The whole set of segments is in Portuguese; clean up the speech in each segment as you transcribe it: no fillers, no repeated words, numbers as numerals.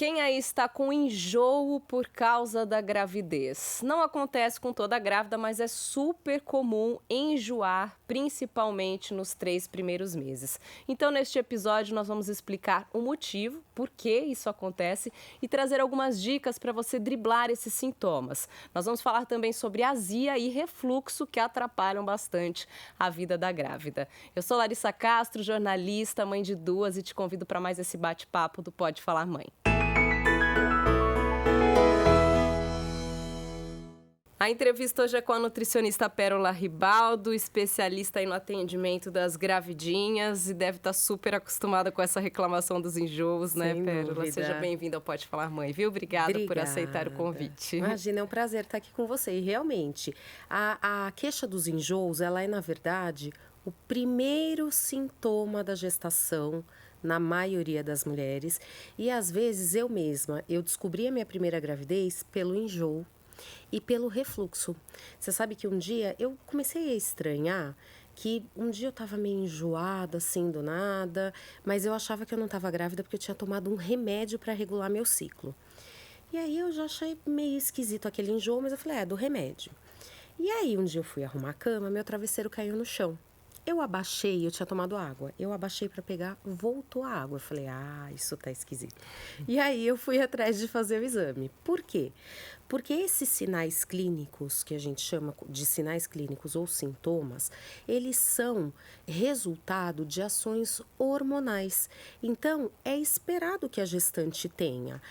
Quem aí está com enjoo por causa da gravidez? Não acontece com toda grávida, mas é super comum enjoar, principalmente nos 3 primeiros meses. Então, neste episódio, nós vamos explicar o motivo, por que isso acontece e trazer algumas dicas para você driblar esses sintomas. Nós vamos falar também sobre azia e refluxo, que atrapalham bastante a vida da grávida. Eu sou Larissa Castro, jornalista, mãe de 2, e te convido para mais esse bate-papo do Pode Falar Mãe. A entrevista hoje é com a nutricionista Pérola Ribaldo, especialista aí no atendimento das gravidinhas, e deve estar super acostumada com essa reclamação dos enjoos, né, Pérola? Dúvida. Seja bem-vinda ao Pode Falar Mãe, viu? Obrigada por aceitar o convite. Imagina, é um prazer estar aqui com você. E realmente, a queixa dos enjoos, ela é, na verdade, o primeiro sintoma da gestação na maioria das mulheres. E às vezes eu mesma, eu descobri a minha primeira gravidez pelo enjoo e pelo refluxo. Você sabe que um dia eu comecei a estranhar que um dia eu estava meio enjoada, assim, do nada, mas eu achava que eu não estava grávida porque eu tinha tomado um remédio para regular meu ciclo. E aí eu já achei meio esquisito aquele enjoo, mas eu falei, é do remédio. E aí um dia eu fui arrumar a cama, meu travesseiro caiu no chão. Eu abaixei, eu tinha tomado água. Eu abaixei para pegar, voltou a água. Eu falei, isso tá esquisito. E aí eu fui atrás de fazer o exame. Por quê? Porque esses sinais clínicos, que a gente chama de sinais clínicos ou sintomas, eles são resultado de ações hormonais. Então, é esperado que a gestante tenha.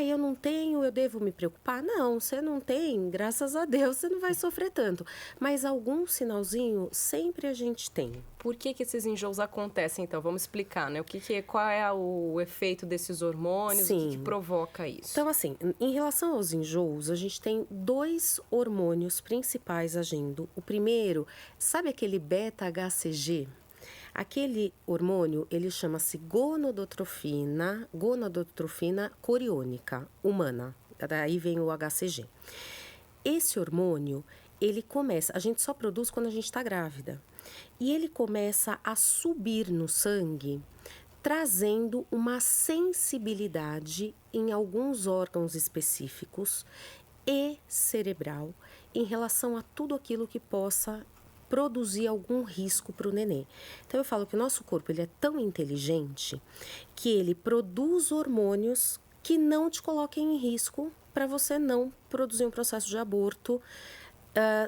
Eu não tenho, eu devo me preocupar? Não, você não tem, graças a Deus, você não vai sofrer tanto. Mas algum sinalzinho sempre a gente tem. Por que esses enjoos acontecem, então? Vamos explicar, né? Qual é o efeito desses hormônios, Sim. o que provoca isso? Então, assim, em relação aos enjoos, a gente tem 2 hormônios principais agindo. O primeiro, sabe aquele beta-HCG? Aquele hormônio, ele chama-se gonadotrofina coriônica humana. Daí vem o HCG. Esse hormônio, a gente só produz quando a gente está grávida. E ele começa a subir no sangue, trazendo uma sensibilidade em alguns órgãos específicos e cerebral em relação a tudo aquilo que possa produzir algum risco para o nenê. Então eu falo que o nosso corpo ele é tão inteligente que ele produz hormônios que não te coloquem em risco para você não produzir um processo de aborto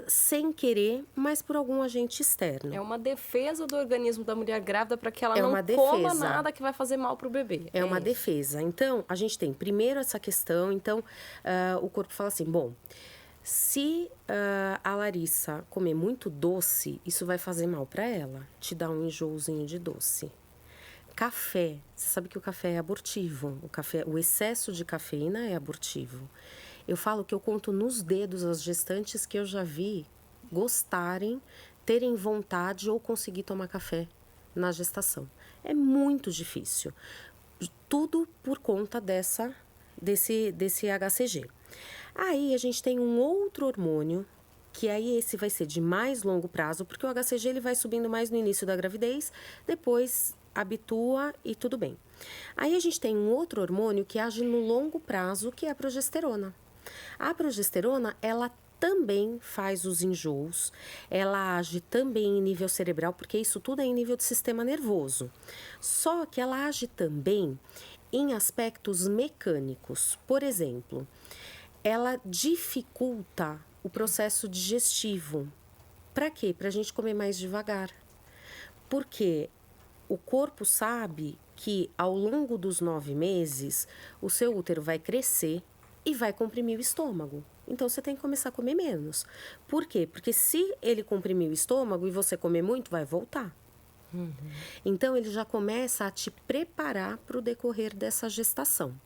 sem querer, mas por algum agente externo. É uma defesa do organismo da mulher grávida para que ela não coma nada que vai fazer mal para o bebê. É uma defesa. Então, a gente tem primeiro essa questão. Então, o corpo fala assim, bom, se a Larissa comer muito doce, isso vai fazer mal para ela. Te dá um enjoozinho de doce. Café. Você sabe que o café é abortivo. O excesso de cafeína é abortivo. Eu falo que eu conto nos dedos as gestantes que eu já vi gostarem, terem vontade ou conseguir tomar café na gestação. É muito difícil. Tudo por conta desse HCG. Aí a gente tem um outro hormônio, que aí esse vai ser de mais longo prazo, porque o HCG ele vai subindo mais no início da gravidez, depois habitua e tudo bem. Aí a gente tem um outro hormônio que age no longo prazo, que é a progesterona. A progesterona, ela também faz os enjoos, ela age também em nível cerebral, porque isso tudo é em nível do sistema nervoso. Só que ela age também em aspectos mecânicos. Por exemplo, ela dificulta o processo digestivo. Para quê? Para a gente comer mais devagar. Porque o corpo sabe que ao longo dos 9 meses, o seu útero vai crescer e vai comprimir o estômago. Então, você tem que começar a comer menos. Por quê? Porque se ele comprimir o estômago e você comer muito, vai voltar. Então, ele já começa a te preparar para o decorrer dessa gestação.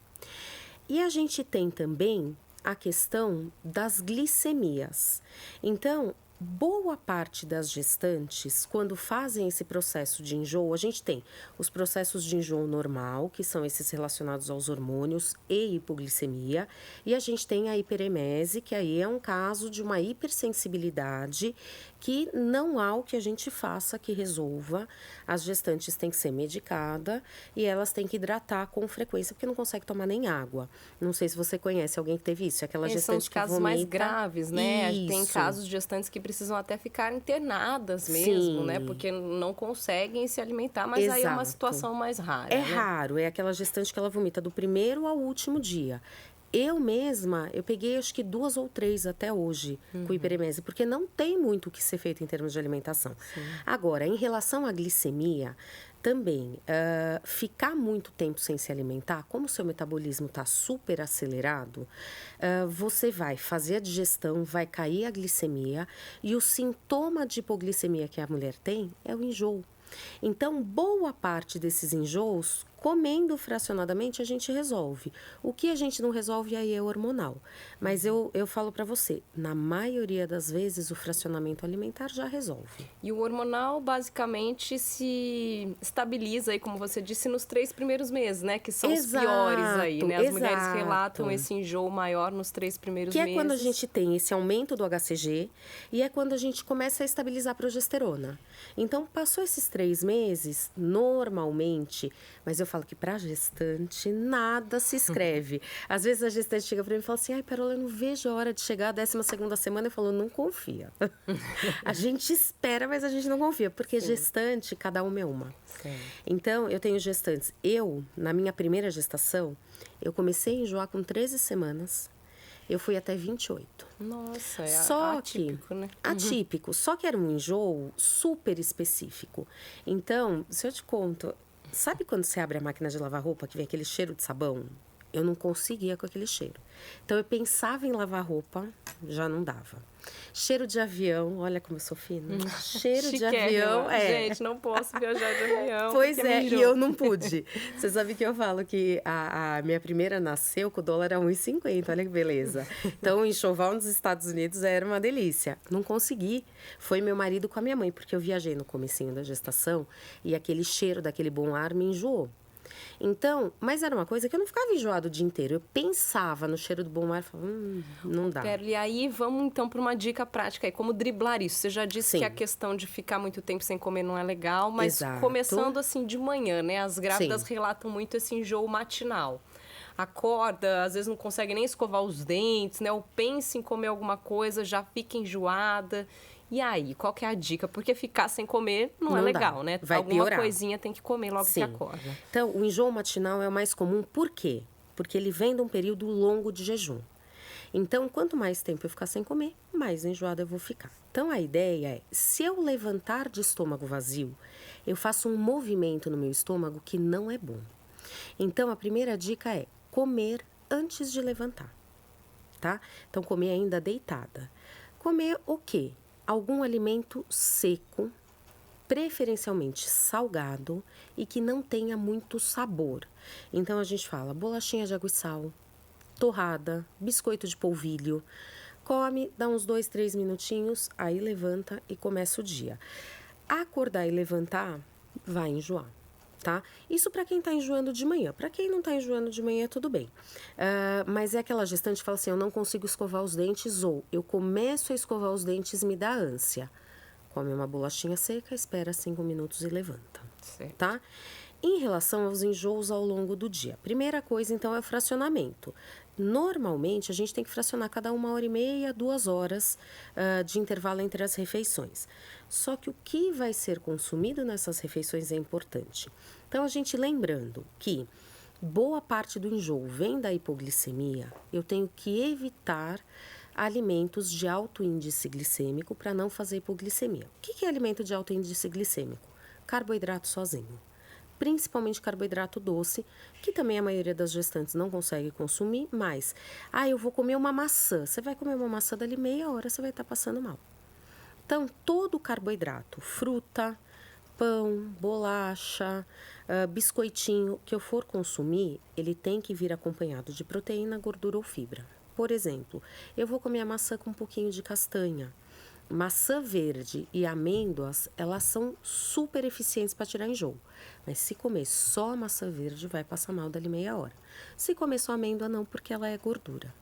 E a gente tem também a questão das glicemias. Então, boa parte das gestantes, quando fazem esse processo de enjoo, a gente tem os processos de enjoo normal, que são esses relacionados aos hormônios e hipoglicemia, e a gente tem a hiperemese, que aí é um caso de uma hipersensibilidade que não há o que a gente faça que resolva. As gestantes têm que ser medicadas e elas têm que hidratar com frequência, porque não consegue tomar nem água. Não sei se você conhece alguém que teve isso, aquela Esses são os gestante que casos vomita. mais graves, né? Tem Isso. casos de gestantes que precisam até ficar internadas mesmo, né? Sim. Porque não conseguem se alimentar, mas aí é uma Exato. situação mais rara, É né? raro, é aquela gestante que ela vomita do primeiro ao último dia. Eu mesma, eu peguei acho que 2 ou 3 até hoje com hiperemese, porque não tem muito o que ser feito em termos de alimentação. Agora, em relação à glicemia, também, ficar muito tempo sem se alimentar, como o seu metabolismo está super acelerado, você vai fazer a digestão, vai cair a glicemia e o sintoma de hipoglicemia que a mulher tem é o enjoo. Então, boa parte desses enjoos, comendo fracionadamente, a gente resolve. O que a gente não resolve aí é hormonal. Mas eu falo para você, na maioria das vezes, o fracionamento alimentar já resolve. E o hormonal, basicamente, se estabiliza aí, como você disse, nos 3 primeiros meses, né? Que são os piores aí, né? As mulheres relatam esse enjoo maior nos 3 primeiros meses. Que é quando a gente tem esse aumento do HCG e é quando a gente começa a estabilizar a progesterona. Então, passou esses 3 meses, normalmente, mas eu falo que para gestante nada se escreve. Às vezes a gestante chega para mim e fala assim, ai, Perola, eu não vejo a hora de chegar a 12ª semana. Eu falo, não confia. A gente espera, mas a gente não confia, porque gestante, cada uma é uma. Sim. Então, eu tenho gestantes. Na minha primeira gestação, eu comecei a enjoar com 13 semanas. Eu fui até 28. Nossa, Atípico, né? Atípico. Só que era um enjoo super específico. Então, se eu te conto, sabe quando você abre a máquina de lavar roupa que vem aquele cheiro de sabão? Eu não conseguia com aquele cheiro. Então, eu pensava em lavar roupa, já não dava. Cheiro de avião, olha como eu sou fina. Cheiro de avião, Gente, não posso viajar de avião. Pois é, e eu não pude. Você sabe que eu falo que a minha primeira nasceu com o dólar a 1,50, olha que beleza. Então, o enxoval nos Estados Unidos era uma delícia. Não consegui. Foi meu marido com a minha mãe, porque eu viajei no comecinho da gestação e aquele cheiro daquele bom ar me enjoou. Então, mas era uma coisa que eu não ficava enjoado o dia inteiro. Eu pensava no cheiro do bom ar e falava, não dá. E aí, vamos então para uma dica prática aí, como driblar isso. Você já disse Sim. que a questão de ficar muito tempo sem comer não é legal, mas Exato. começando assim de manhã, né? As grávidas Sim. relatam muito esse enjoo matinal. Acorda, às vezes não consegue nem escovar os dentes, né? Ou pensa em comer alguma coisa, já fica enjoada. E aí, qual que é a dica? Porque ficar sem comer não é legal, dá. né? Vai Alguma piorar. coisinha tem que comer logo que acorda. Então, o enjoo matinal é o mais comum, por quê? Porque ele vem de um período longo de jejum. Então, quanto mais tempo eu ficar sem comer, mais enjoada eu vou ficar. Então, a ideia é, se eu levantar de estômago vazio, eu faço um movimento no meu estômago que não é bom. Então, a primeira dica é comer antes de levantar, tá? Então, comer ainda deitada. Comer o quê? Algum alimento seco, preferencialmente salgado e que não tenha muito sabor. Então, a gente fala bolachinha de água e sal, torrada, biscoito de polvilho. Come, dá uns 2, 3 minutinhos, aí levanta e começa o dia. Acordar e levantar, vai enjoar. Tá? Isso para quem está enjoando de manhã. Para quem não está enjoando de manhã, tudo bem. Mas é aquela gestante que fala assim, eu não consigo escovar os dentes ou eu começo a escovar os dentes e me dá ânsia. Come uma bolachinha seca, espera 5 minutos e levanta. Certo. Tá? Em relação aos enjoos ao longo do dia. Primeira coisa, então, é o fracionamento. Normalmente, a gente tem que fracionar cada 1h30, 2 horas de intervalo entre as refeições. Só que o que vai ser consumido nessas refeições é importante. Então, a gente lembrando que boa parte do enjoo vem da hipoglicemia, eu tenho que evitar alimentos de alto índice glicêmico para não fazer hipoglicemia. O que é alimento de alto índice glicêmico? Carboidrato sozinho. Principalmente carboidrato doce, que também a maioria das gestantes não consegue consumir, mas, eu vou comer uma maçã. Você vai comer uma maçã dali meia hora, você vai estar passando mal. Então, todo carboidrato, fruta, pão, bolacha, biscoitinho, que eu for consumir, ele tem que vir acompanhado de proteína, gordura ou fibra. Por exemplo, eu vou comer a maçã com um pouquinho de castanha. Maçã verde e amêndoas, elas são super eficientes para tirar enjoo. Mas se comer só a maçã verde, vai passar mal dali meia hora. Se comer só amêndoa, não, porque ela é gordura.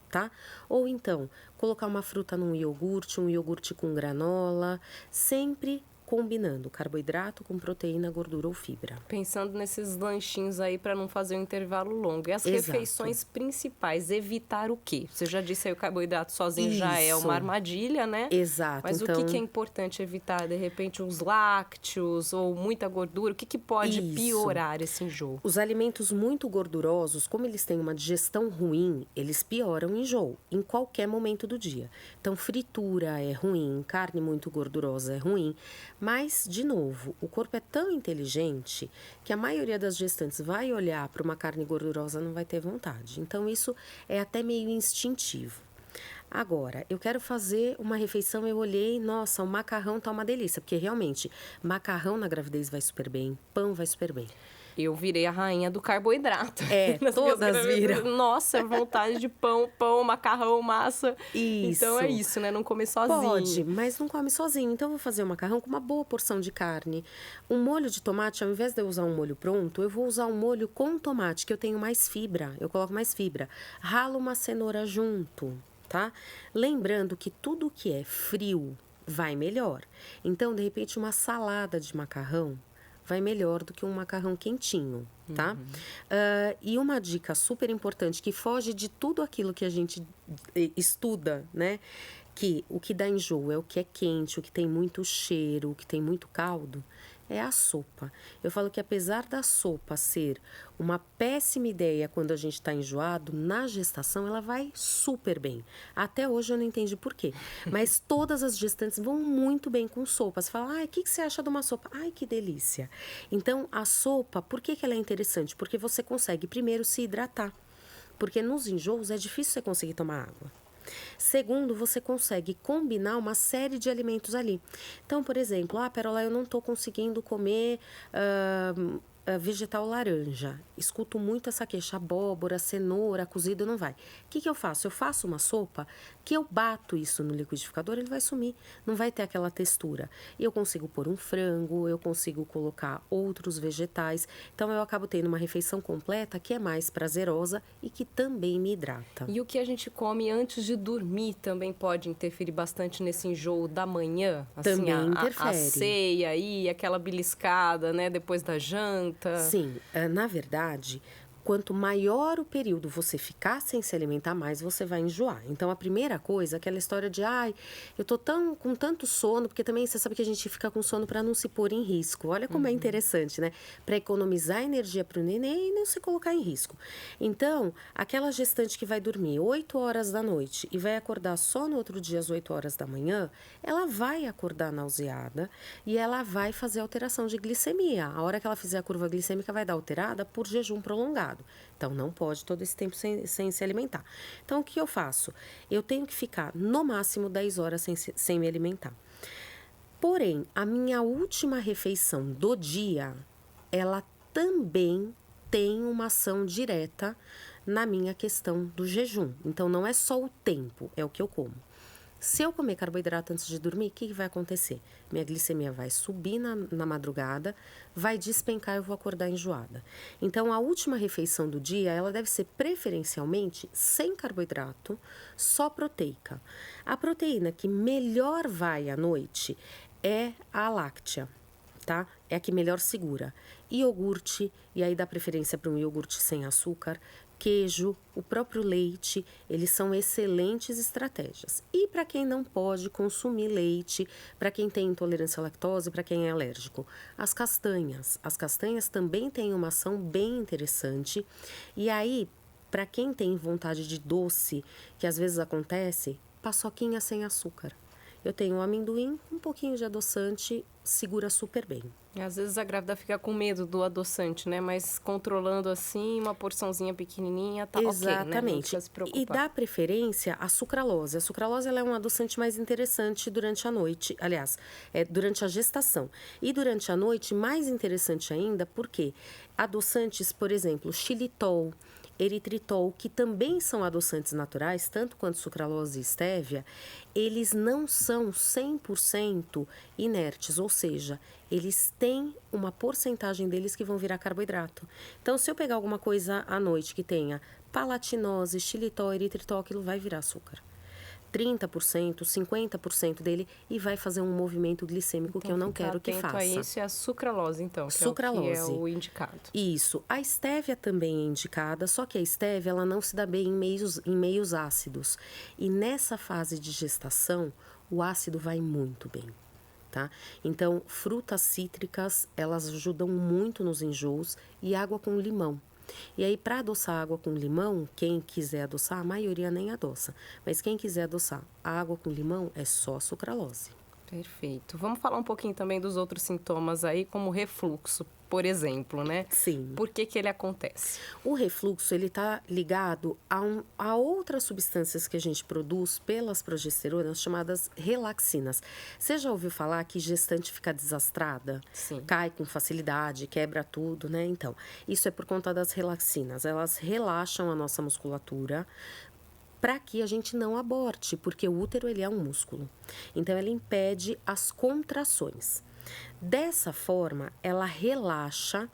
tá? Ou então, colocar uma fruta num iogurte, um iogurte com granola, sempre combinando carboidrato com proteína, gordura ou fibra. Pensando nesses lanchinhos aí para não fazer um intervalo longo. E as refeições principais, evitar o quê? Você já disse aí o carboidrato sozinho já é uma armadilha, né? Exato. Mas então, o que é importante evitar? De repente, os lácteos ou muita gordura? O que pode piorar esse enjoo? Os alimentos muito gordurosos, como eles têm uma digestão ruim, eles pioram o enjoo em qualquer momento do dia. Então, fritura é ruim, carne muito gordurosa é ruim. Mas, de novo, o corpo é tão inteligente que a maioria das gestantes vai olhar para uma carne gordurosa e não vai ter vontade. Então, isso é até meio instintivo. Agora, eu quero fazer uma refeição, eu olhei, nossa, o macarrão tá uma delícia, porque realmente, macarrão na gravidez vai super bem, pão vai super bem. Eu virei a rainha do carboidrato. Todas viram. Nossa, vontade de pão, macarrão, massa. Isso. Então é isso, né? Não comer sozinho. Pode, mas não come sozinho. Então eu vou fazer o macarrão com uma boa porção de carne. Um molho de tomate, ao invés de eu usar um molho pronto, eu vou usar um molho com tomate, que eu tenho mais fibra. Eu coloco mais fibra. Ralo uma cenoura junto, tá? Lembrando que tudo que é frio vai melhor. Então, de repente, uma salada de macarrão vai melhor do que um macarrão quentinho, tá? E uma dica super importante, que foge de tudo aquilo que a gente estuda, né? Que o que dá enjoo é o que é quente, o que tem muito cheiro, o que tem muito caldo, é a sopa. Eu falo que apesar da sopa ser uma péssima ideia quando a gente está enjoado, na gestação ela vai super bem. Até hoje eu não entendi por quê. Mas todas as gestantes vão muito bem com sopa. Você fala, o que você acha de uma sopa? Ai, que delícia. Então, a sopa, por que ela é interessante? Porque você consegue primeiro se hidratar. Porque nos enjoos é difícil você conseguir tomar água. Segundo, você consegue combinar uma série de alimentos ali. Então, por exemplo, Perola, eu não estou conseguindo comer vegetal laranja. Escuto muito essa queixa, abóbora, cenoura, cozido, não vai. O que eu faço? Eu faço uma sopa que eu bato isso no liquidificador, ele vai sumir. Não vai ter aquela textura. E eu consigo pôr um frango, eu consigo colocar outros vegetais. Então, eu acabo tendo uma refeição completa que é mais prazerosa e que também me hidrata. E o que a gente come antes de dormir também pode interferir bastante nesse enjoo da manhã? Assim, também interfere. A ceia aí, aquela beliscada, né, depois da janta. Sim, na verdade, quanto maior o período você ficar sem se alimentar, mais você vai enjoar. Então, a primeira coisa, aquela história de, eu tô com tanto sono, porque também você sabe que a gente fica com sono para não se pôr em risco. Olha como é interessante, né? Para economizar energia para o neném e não se colocar em risco. Então, aquela gestante que vai dormir 8 horas da noite e vai acordar só no outro dia às 8 horas da manhã, ela vai acordar nauseada e ela vai fazer alteração de glicemia. A hora que ela fizer a curva glicêmica vai dar alterada por jejum prolongado. Então, não pode todo esse tempo sem se alimentar. Então, o que eu faço? Eu tenho que ficar, no máximo, 10 horas sem me alimentar. Porém, a minha última refeição do dia, ela também tem uma ação direta na minha questão do jejum. Então, não é só o tempo, é o que eu como. Se eu comer carboidrato antes de dormir, o que vai acontecer? Minha glicemia vai subir na madrugada, vai despencar e eu vou acordar enjoada. Então, a última refeição do dia, ela deve ser preferencialmente sem carboidrato, só proteica. A proteína que melhor vai à noite é a láctea, tá? É a que melhor segura. Iogurte, e aí dá preferência para um iogurte sem açúcar, queijo, o próprio leite, eles são excelentes estratégias. E para quem não pode consumir leite, para quem tem intolerância à lactose, para quem é alérgico, as castanhas. As castanhas também têm uma ação bem interessante. E aí, para quem tem vontade de doce, que às vezes acontece, paçoquinha sem açúcar. Eu tenho um amendoim, um pouquinho de adoçante, segura super bem. Às vezes a grávida fica com medo do adoçante, né? Mas controlando assim, uma porçãozinha pequenininha, tá ok, né? Não precisa se preocupar. E dá preferência à sucralose. A sucralose ela é um adoçante mais interessante durante a noite, aliás, durante a gestação. E durante a noite, mais interessante ainda, porque adoçantes, por exemplo, xilitol, eritritol, que também são adoçantes naturais, tanto quanto sucralose e estévia, eles não são 100% inertes, ou seja, eles têm uma porcentagem deles que vão virar carboidrato. Então, se eu pegar alguma coisa à noite que tenha palatinose, xilitol, eritritol, aquilo vai virar açúcar. 30%, 50% dele e vai fazer um movimento glicêmico Então, que eu não quero que faça. A isso é a sucralose, então, que Sucralose. É o indicado. Isso. A estévia também é indicada, só que a estévia ela não se dá bem em meios ácidos. E nessa fase de gestação, o ácido vai muito bem. Tá? Então, frutas cítricas, elas ajudam muito nos enjoos e água com limão. E aí, para adoçar água com limão, quem quiser adoçar, a maioria nem adoça. Mas quem quiser adoçar a água com limão, é só sucralose. Perfeito. Vamos falar um pouquinho também dos outros sintomas aí, como refluxo, por exemplo, né? Sim. Por que ele acontece? O refluxo, ele está ligado a outras substâncias que a gente produz pelas progesteronas, chamadas relaxinas. Você já ouviu falar que gestante fica desastrada? Sim. Cai com facilidade, quebra tudo, né? Então, isso é por conta das relaxinas. Elas relaxam a nossa musculatura, para que a gente não aborte, porque o útero ele é um músculo. Então, ela impede as contrações. Dessa forma, ela relaxa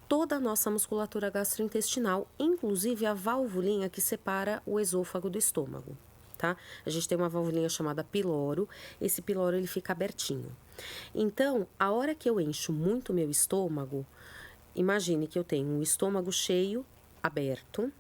toda a nossa musculatura gastrointestinal, inclusive a valvulinha que separa o esôfago do estômago, tá? A gente tem uma valvulinha chamada piloro, esse piloro ele fica abertinho. Então, a hora que eu encho muito meu estômago, imagine que eu tenho um estômago cheio, aberto,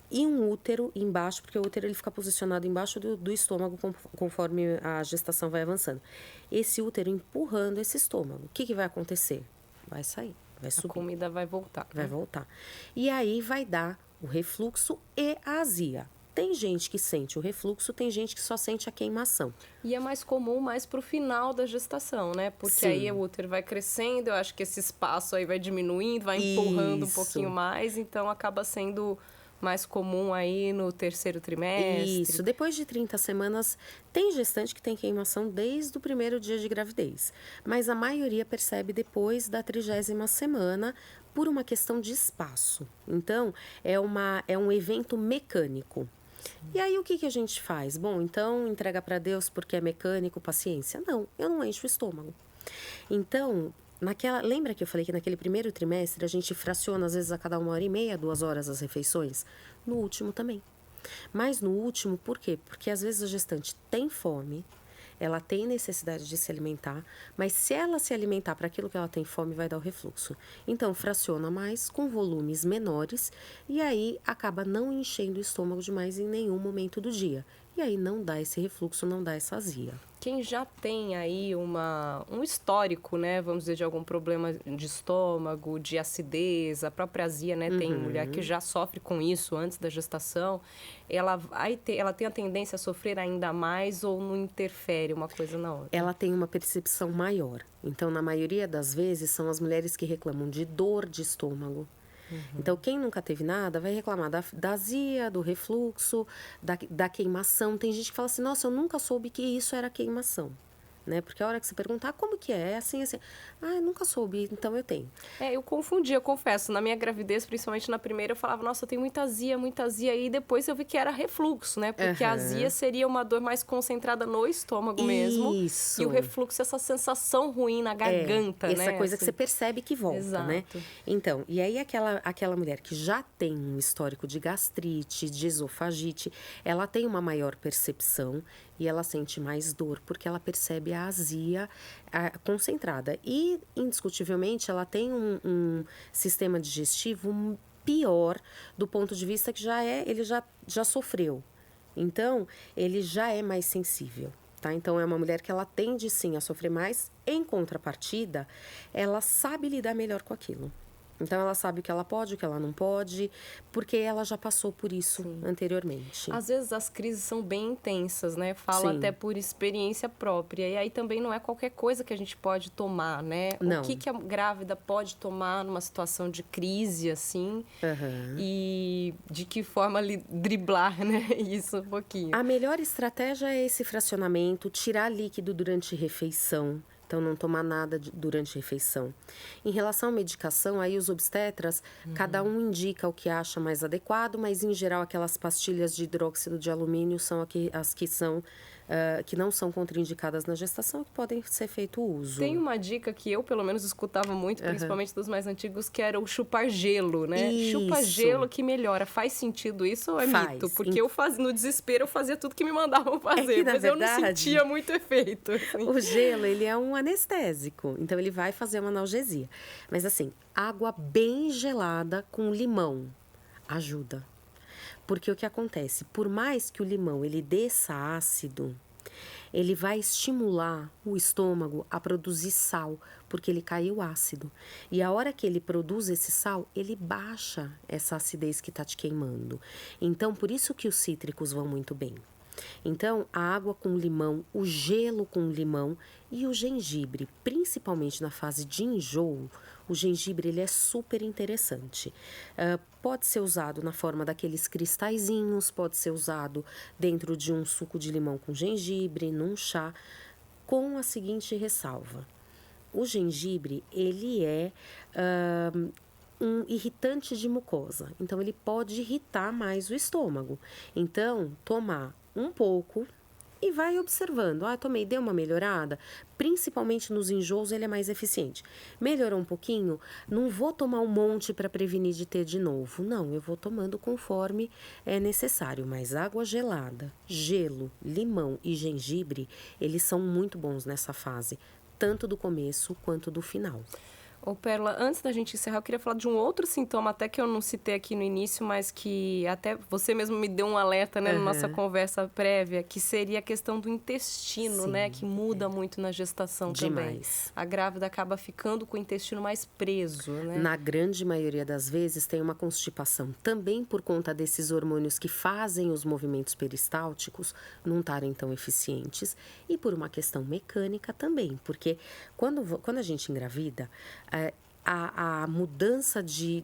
e um útero embaixo, porque o útero ele fica posicionado embaixo do estômago conforme a gestação vai avançando. Esse útero empurrando esse estômago. O que vai acontecer? Vai sair, vai subir. A comida vai voltar. Vai voltar. E aí vai dar o refluxo e a azia. Tem gente que sente o refluxo, tem gente que só sente a queimação. E é mais comum mais pro final da gestação, né? Porque Sim. aí o útero vai crescendo, eu acho que esse espaço aí vai diminuindo, vai empurrando um pouquinho mais, então acaba sendo mais comum aí no terceiro trimestre. Isso, depois de 30 semanas, tem gestante que tem queimação desde o primeiro dia de gravidez, mas a maioria percebe depois da 30ª semana por uma questão de espaço. Então, é um evento mecânico. E aí, o que a gente faz? Bom, então, entrega para Deus porque é mecânico, paciência? Não, eu não encho o estômago. Então, lembra que eu falei que naquele primeiro trimestre a gente fraciona às vezes a cada 1h30, 2 horas as refeições? No último também. Mas no último, por quê? Porque às vezes a gestante tem fome, ela tem necessidade de se alimentar, mas se ela se alimentar para aquilo que ela tem fome, vai dar o refluxo. Então, fraciona mais, com volumes menores, e aí acaba não enchendo o estômago demais em nenhum momento do dia. E aí não dá esse refluxo, não dá essa azia. Quem já tem aí um histórico, né, vamos dizer, de algum problema de estômago, de acidez, a própria azia, né, tem mulher que já sofre com isso antes da gestação, ela tem a tendência a sofrer ainda mais ou não interfere uma coisa na outra? Ela tem uma percepção maior. Então, na maioria das vezes, são as mulheres que reclamam de dor de estômago. Então, quem nunca teve nada vai reclamar da azia, do refluxo, da queimação. Tem gente que fala assim, nossa, eu nunca soube que isso era queimação. Né? Porque a hora que você perguntar como que é assim, assim. Ah, eu nunca soube, então eu tenho. Eu confundi, eu confesso. Na minha gravidez, principalmente na primeira, eu falava, nossa, eu tenho muita azia. E depois eu vi que era refluxo, né? Porque a azia seria uma dor mais concentrada no estômago mesmo. Isso. E o refluxo, essa sensação ruim na garganta, né? Essa coisa assim. que você percebe que volta, Exato. né? Então, e aí aquela mulher que já tem um histórico de gastrite, de esofagite, ela tem uma maior percepção e ela sente mais dor, porque ela percebe a azia concentrada. E, indiscutivelmente, ela tem um sistema digestivo pior do ponto de vista que ele já sofreu. Então, ele já é mais sensível. Tá? Então, é uma mulher que ela tende, sim, a sofrer mais. Em contrapartida, ela sabe lidar melhor com aquilo. Então, ela sabe o que ela pode, o que ela não pode, porque ela já passou por isso anteriormente. Às vezes as crises são bem intensas, né? Falo até por experiência própria. E aí também não é qualquer coisa que a gente pode tomar, né? Não. O que a grávida pode tomar numa situação de crise, assim? E de que forma driblar, né? Isso um pouquinho. A melhor estratégia é esse fracionamento, tirar líquido durante refeição. Então, não tomar nada durante a refeição. Em relação à medicação, aí os obstetras, cada um indica o que acha mais adequado, mas, em geral, aquelas pastilhas de hidróxido de alumínio são as que são... que não são contraindicadas na gestação, que podem ser feito uso. Tem uma dica que eu, pelo menos, escutava muito, principalmente dos mais antigos, que era o chupar gelo, né? Isso. Chupa gelo que melhora. Faz sentido isso ou é mito? Porque no desespero, eu fazia tudo que me mandavam fazer, mas eu não sentia muito efeito. Assim. O gelo, ele é um anestésico, então ele vai fazer uma analgesia. Mas assim, água bem gelada com limão ajuda. Porque o que acontece? Por mais que o limão ele desça ácido, ele vai estimular o estômago a produzir sal, porque ele caiu ácido. E a hora que ele produz esse sal, ele baixa essa acidez que está te queimando. Então, por isso que os cítricos vão muito bem. Então, a água com limão, o gelo com limão e o gengibre, principalmente na fase de enjoo, o gengibre ele é super interessante. Pode ser usado na forma daqueles cristalzinhos, pode ser usado dentro de um suco de limão com gengibre, num chá, com a seguinte ressalva. O gengibre, ele é um irritante de mucosa, então ele pode irritar mais o estômago. Então, tomar um pouco e vai observando. Tomei, deu uma melhorada. Principalmente nos enjoos, ele é mais eficiente. Melhorou um pouquinho, não vou tomar um monte para prevenir de ter de novo. Não, eu vou tomando conforme é necessário. Mas água gelada, gelo, limão e gengibre, eles são muito bons nessa fase, tanto do começo quanto do final. Ô, Pérola, antes da gente encerrar, eu queria falar de um outro sintoma, até que eu não citei aqui no início, mas que até você mesmo me deu um alerta, né, na nossa conversa prévia, que seria a questão do intestino, Sim, né, que muda muito na gestação também. A grávida acaba ficando com o intestino mais preso, né? Na grande maioria das vezes tem uma constipação, também por conta desses hormônios que fazem os movimentos peristálticos não estarem tão eficientes e por uma questão mecânica também, porque quando a gente engravida, a mudança de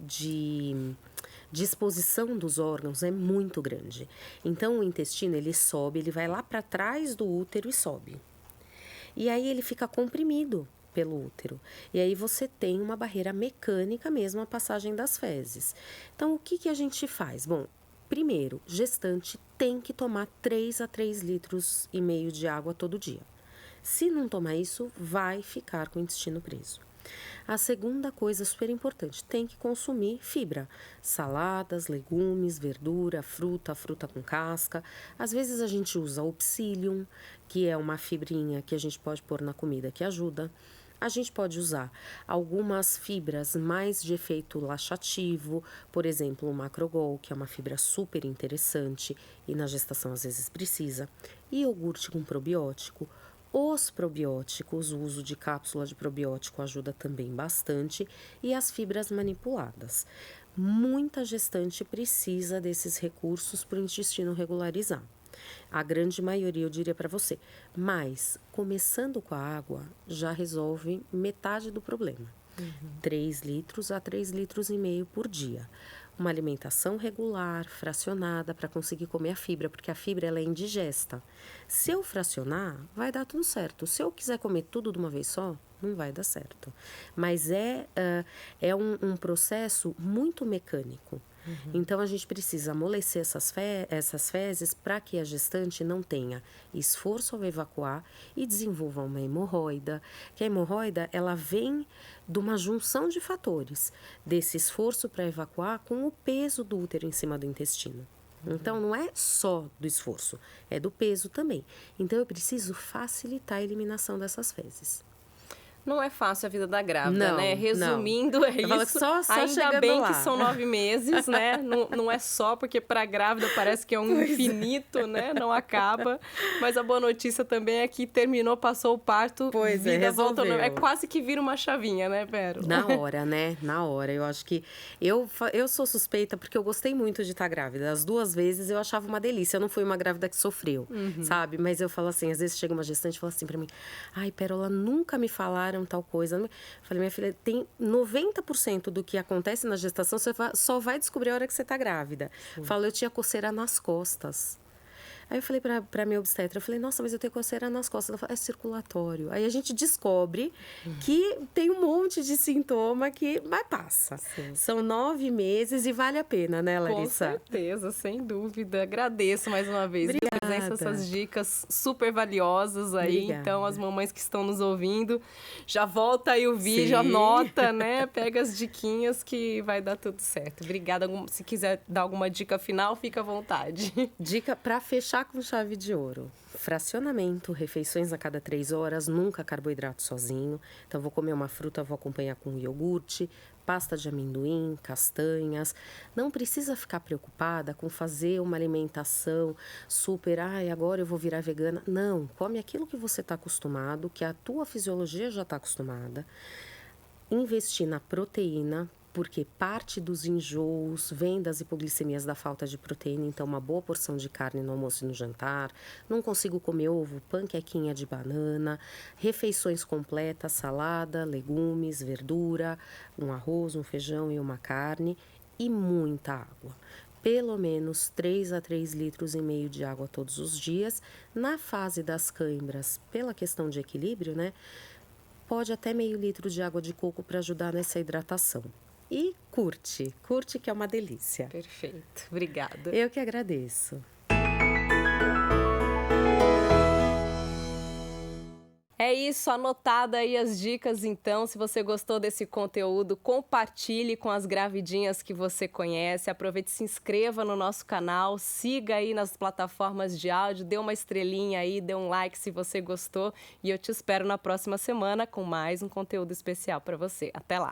disposição dos órgãos é muito grande. Então, o intestino, ele sobe, ele vai lá para trás do útero e sobe. E aí, ele fica comprimido pelo útero. E aí, você tem uma barreira mecânica mesmo, a passagem das fezes. Então, o que a gente faz? Bom, primeiro, gestante tem que tomar 3 a 3,5 litros de água todo dia. Se não tomar isso, vai ficar com o intestino preso. A segunda coisa super importante, tem que consumir fibra. Saladas, legumes, verdura, fruta com casca. Às vezes a gente usa o psyllium, que é uma fibrinha que a gente pode pôr na comida que ajuda. A gente pode usar algumas fibras mais de efeito laxativo, por exemplo, o macrogol, que é uma fibra super interessante e na gestação às vezes precisa. E iogurte com probiótico. Os probióticos, o uso de cápsula de probiótico ajuda também bastante e as fibras manipuladas. Muita gestante precisa desses recursos para o intestino regularizar. A grande maioria, eu diria para você. Mas, começando com a água, já resolve metade do problema. 3 litros a 3,5 litros por dia. Uma alimentação regular, fracionada, para conseguir comer a fibra, porque a fibra ela é indigesta. Se eu fracionar, vai dar tudo certo. Se eu quiser comer tudo de uma vez só, não vai dar certo. Mas é um processo muito mecânico. Então, a gente precisa amolecer essas fezes para que a gestante não tenha esforço ao evacuar e desenvolva uma hemorroida. Que a hemorroida, ela vem de uma junção de fatores, desse esforço para evacuar com o peso do útero em cima do intestino. Então, não é só do esforço, é do peso também. Então, eu preciso facilitar a eliminação dessas fezes. Não é fácil a vida da grávida, não, né? Resumindo, não. é isso. Só Ainda bem lá. que são 9 meses, né? Não é só, porque para a grávida parece que é um infinito, né? Não acaba. Mas a boa notícia também é que terminou, passou o parto, vida volta. É quase que vira uma chavinha, né, Pérola? Na hora, né? Na hora. Eu acho que... Eu sou suspeita porque eu gostei muito de estar grávida. As 2 vezes eu achava uma delícia. Eu não fui uma grávida que sofreu, sabe? Mas eu falo assim, às vezes chega uma gestante e fala assim pra mim: ai, Pérola, nunca me falaram tal coisa. Eu falei, minha filha, tem 90% do que acontece na gestação, você só vai descobrir a hora que você tá grávida. Falo, eu tinha coceira nas costas. Aí eu falei pra minha obstetra, eu falei, nossa, mas eu tenho coceira nas costas. Ela falou, é circulatório. Aí a gente descobre que tem um monte de sintoma mas passa. Sim. São 9 meses e vale a pena, né, Com Larissa? certeza, sem dúvida. Agradeço mais uma vez a presença, essas dicas super valiosas aí. Obrigada. Então, as mamães que estão nos ouvindo, já volta aí o vídeo, Sim. anota, né? Pega as diquinhas que vai dar tudo certo. Obrigada. Se quiser dar alguma dica final, fica à vontade. Dica para fechar com chave de ouro. Fracionamento, refeições a cada 3 horas, nunca carboidrato sozinho. Então, vou comer uma fruta, vou acompanhar com iogurte, pasta de amendoim, castanhas. Não precisa ficar preocupada com fazer uma alimentação super, agora eu vou virar vegana. Não, come aquilo que você está acostumado, que a tua fisiologia já está acostumada. Investir na proteína, porque parte dos enjoos vem das hipoglicemias da falta de proteína, então uma boa porção de carne no almoço e no jantar. Não consigo comer ovo, panquequinha de banana, refeições completas, salada, legumes, verdura, um arroz, um feijão e uma carne e muita água. Pelo menos 3 a 3,5 litros de água todos os dias. Na fase das cãibras, pela questão de equilíbrio, né? Pode até meio litro de água de coco para ajudar nessa hidratação. E curte que é uma delícia. Perfeito. Obrigada. Eu que agradeço. É isso, anotada aí as dicas então. Se você gostou desse conteúdo, compartilhe com as gravidinhas que você conhece. Aproveite e se inscreva no nosso canal, siga aí nas plataformas de áudio, dê uma estrelinha aí, dê um like se você gostou. E eu te espero na próxima semana com mais um conteúdo especial para você. Até lá!